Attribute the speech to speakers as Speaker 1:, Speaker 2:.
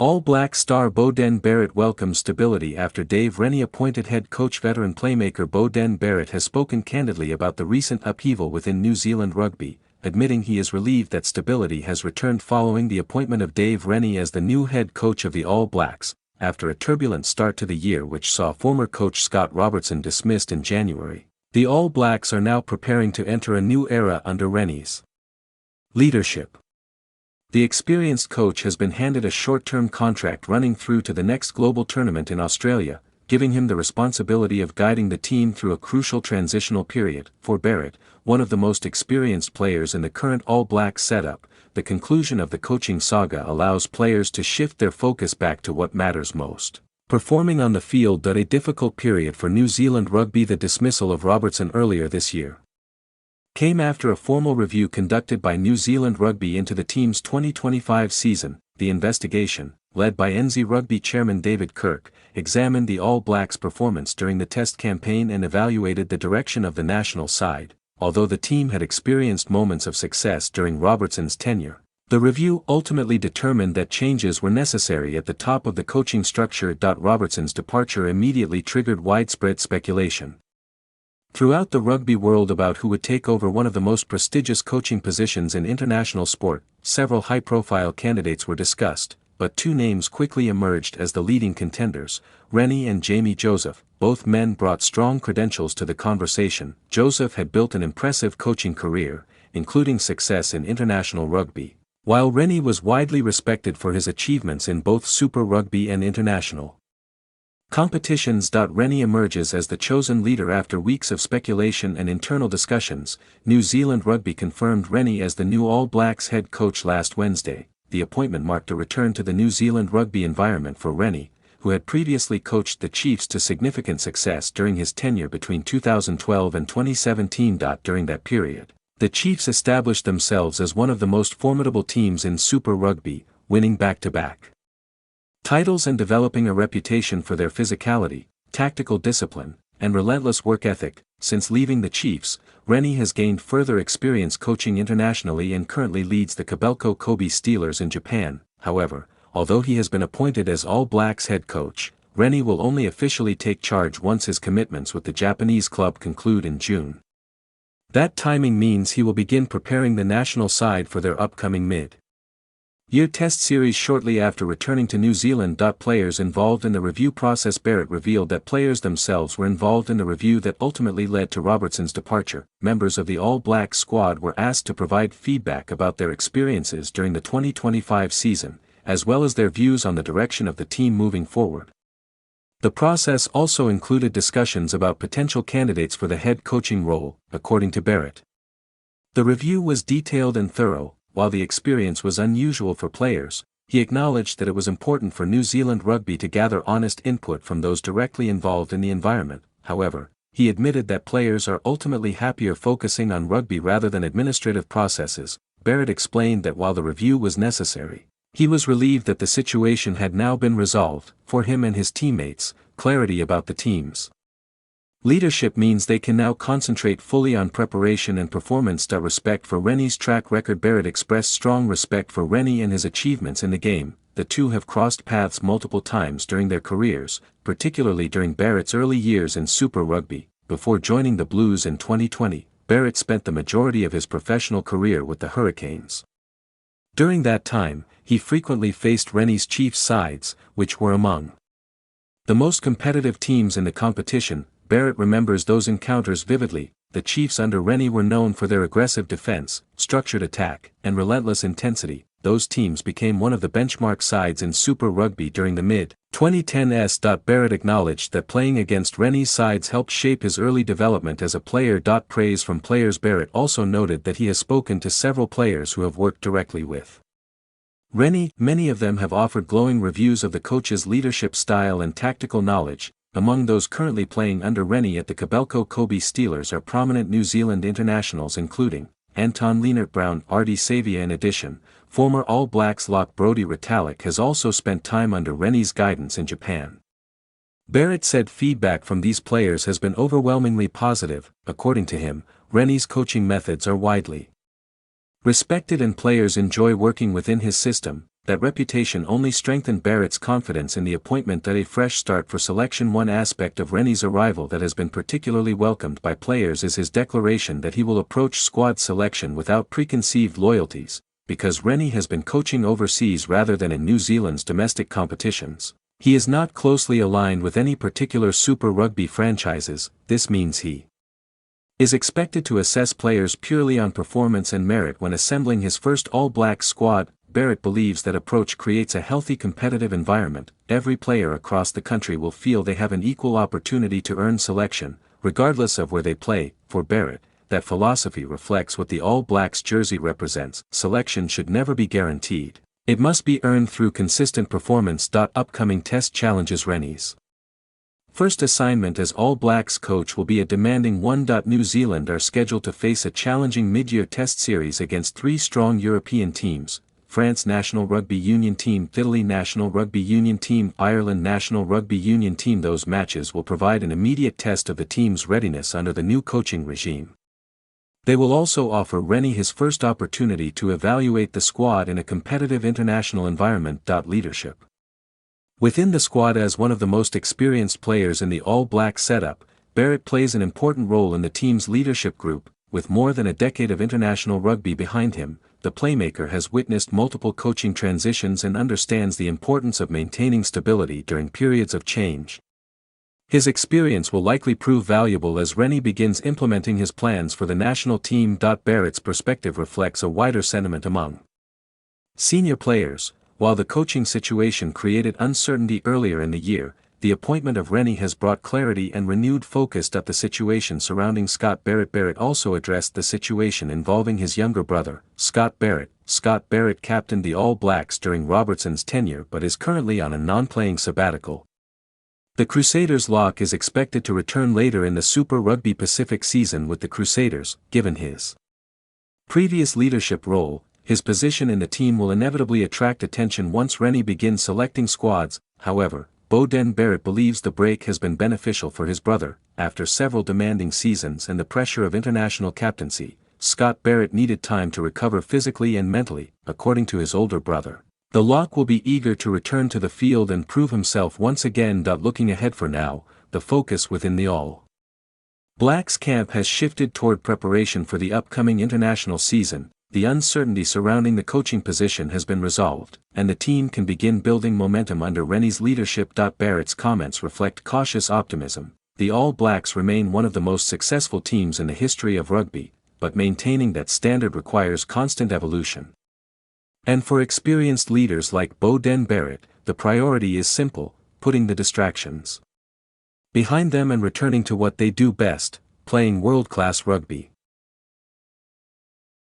Speaker 1: All Black star Beauden Barrett welcomes stability after Dave Rennie appointed head coach. Veteran playmaker Beauden Barrett has spoken candidly about the recent upheaval within New Zealand Rugby, admitting he is relieved that stability has returned following the appointment of Dave Rennie as the new head coach of the All Blacks, after a turbulent start to the year which saw former coach Scott Robertson dismissed in January. The All Blacks are now preparing to enter a new era under Rennie's leadership. The experienced coach has been handed a short-term contract running through to the next global tournament in Australia, giving him the responsibility of guiding the team through a crucial transitional period. For Barrett, one of the most experienced players in the current All Blacks setup, the conclusion of the coaching saga allows players to shift their focus back to what matters most: performing on the field. A difficult period for New Zealand Rugby. The dismissal of Robertson earlier this year came after a formal review conducted by New Zealand Rugby into the team's 2025 season. The investigation, led by NZ Rugby chairman David Kirk, examined the All Blacks' performance during the Test campaign and evaluated the direction of the national side. Although the team had experienced moments of success during Robertson's tenure, the review ultimately determined that changes were necessary at the top of the coaching structure. Robertson's departure immediately triggered widespread speculation throughout the rugby world about who would take over one of the most prestigious coaching positions in international sport. Several high-profile candidates were discussed, but two names quickly emerged as the leading contenders: Rennie and Jamie Joseph. Both men brought strong credentials to the conversation. Joseph had built an impressive coaching career, including success in international rugby, while Rennie was widely respected for his achievements in both Super Rugby and international competitions. Rennie emerges as the chosen leader after weeks of speculation and internal discussions. New Zealand Rugby confirmed Rennie as the new All Blacks head coach last Wednesday. The appointment marked a return to the New Zealand Rugby environment for Rennie, who had previously coached the Chiefs to significant success during his tenure between 2012 and 2017. During that period, the Chiefs established themselves as one of the most formidable teams in Super Rugby, winning back-to-back titles and developing a reputation for their physicality, tactical discipline, and relentless work ethic. Since leaving the Chiefs, Rennie has gained further experience coaching internationally and currently leads the Kobelco Kobe Steelers in Japan. However, although he has been appointed as All Blacks head coach, Rennie will only officially take charge once his commitments with the Japanese club conclude in June. That timing means he will begin preparing the national side for their upcoming mid-year test series shortly after returning to New Zealand. Players involved in the review process. Barrett revealed that players themselves were involved in the review that ultimately led to Robertson's departure. Members of the All Black squad were asked to provide feedback about their experiences during the 2025 season, as well as their views on the direction of the team moving forward. The process also included discussions about potential candidates for the head coaching role, according to Barrett. The review was detailed and thorough. While the experience was unusual for players, he acknowledged that it was important for New Zealand Rugby to gather honest input from those directly involved in the environment. However, he admitted that players are ultimately happier focusing on rugby rather than administrative processes. Barrett explained that while the review was necessary, he was relieved that the situation had now been resolved. For him and his teammates, clarity about the team's leadership means they can now concentrate fully on preparation and performance. Respect for Rennie's track record. Barrett expressed strong respect for Rennie and his achievements in the game. The two have crossed paths multiple times during their careers, particularly during Barrett's early years in Super Rugby. Before joining the Blues in 2020, Barrett spent the majority of his professional career with the Hurricanes. During that time, he frequently faced Rennie's Chiefs sides, which were among the most competitive teams in the competition. Barrett remembers those encounters vividly. The Chiefs under Rennie were known for their aggressive defense, structured attack, and relentless intensity. Those teams became one of the benchmark sides in Super Rugby during the mid-2010s. Barrett acknowledged that playing against Rennie's sides helped shape his early development as a player. Praise from players. Barrett also noted that he has spoken to several players who have worked directly with Rennie. Many of them have offered glowing reviews of the coach's leadership style and tactical knowledge. Among those currently playing under Rennie at the Kobelco Kobe Steelers are prominent New Zealand internationals including Anton Lienert-Brown, Artie Savia. In addition, former All Blacks lock Brodie Retallick has also spent time under Rennie's guidance in Japan. Barrett said feedback from these players has been overwhelmingly positive. According to him, Rennie's coaching methods are widely respected and players enjoy working within his system. that reputation only strengthened Barrett's confidence in the appointment. That a fresh start for selection. One aspect of Rennie's arrival that has been particularly welcomed by players is his declaration that he will approach squad selection without preconceived loyalties, because Rennie has been coaching overseas rather than in New Zealand's domestic competitions. He is not closely aligned with any particular Super Rugby franchises. This means he is expected to assess players purely on performance and merit when assembling his first All Blacks squad. Barrett believes that approach creates a healthy competitive environment. Every player across the country will feel they have an equal opportunity to earn selection, regardless of where they play. For Barrett, that philosophy reflects what the All Blacks jersey represents. Selection should never be guaranteed. It must be earned through consistent performance. Upcoming test challenges. Rennie's first assignment as All Blacks coach will be a demanding one. New Zealand are scheduled to face a challenging mid-year test series against three strong European teams: France National Rugby Union Team, Italy National Rugby Union Team, Ireland National Rugby Union Team. Those matches will provide an immediate test of the team's readiness under the new coaching regime. They will also offer Rennie his first opportunity to evaluate the squad in a competitive international environment. Leadership within the squad. As one of the most experienced players in the All Black setup, Barrett plays an important role in the team's leadership group. With more than a decade of international rugby behind him, the playmaker has witnessed multiple coaching transitions and understands the importance of maintaining stability during periods of change. His experience will likely prove valuable as Rennie begins implementing his plans for the national team. Barrett's perspective reflects a wider sentiment among senior players. While the coaching situation created uncertainty earlier in the year, the appointment of Rennie has brought clarity and renewed focus. The situation surrounding Scott Barrett. Barrett also addressed the situation involving his younger brother, Scott Barrett. Scott Barrett captained the All Blacks during Robertson's tenure but is currently on a non-playing sabbatical. The Crusaders' lock is expected to return later in the Super Rugby Pacific season. With the Crusaders, given his previous leadership role, his position in the team will inevitably attract attention once Rennie begins selecting squads. However, Beauden Barrett believes the break has been beneficial for his brother. After several demanding seasons and the pressure of international captaincy, Scott Barrett needed time to recover physically and mentally. According to his older brother, the lock will be eager to return to the field and prove himself once again. Looking ahead. For now, the focus within the All Blacks camp has shifted toward preparation for the upcoming international season. The uncertainty surrounding the coaching position has been resolved, and the team can begin building momentum under Rennie's leadership. Barrett's comments reflect cautious optimism. The All Blacks remain one of the most successful teams in the history of rugby, but maintaining that standard requires constant evolution. And for experienced leaders like Beauden Barrett, the priority is simple: putting the distractions behind them and returning to what they do best, playing world-class rugby.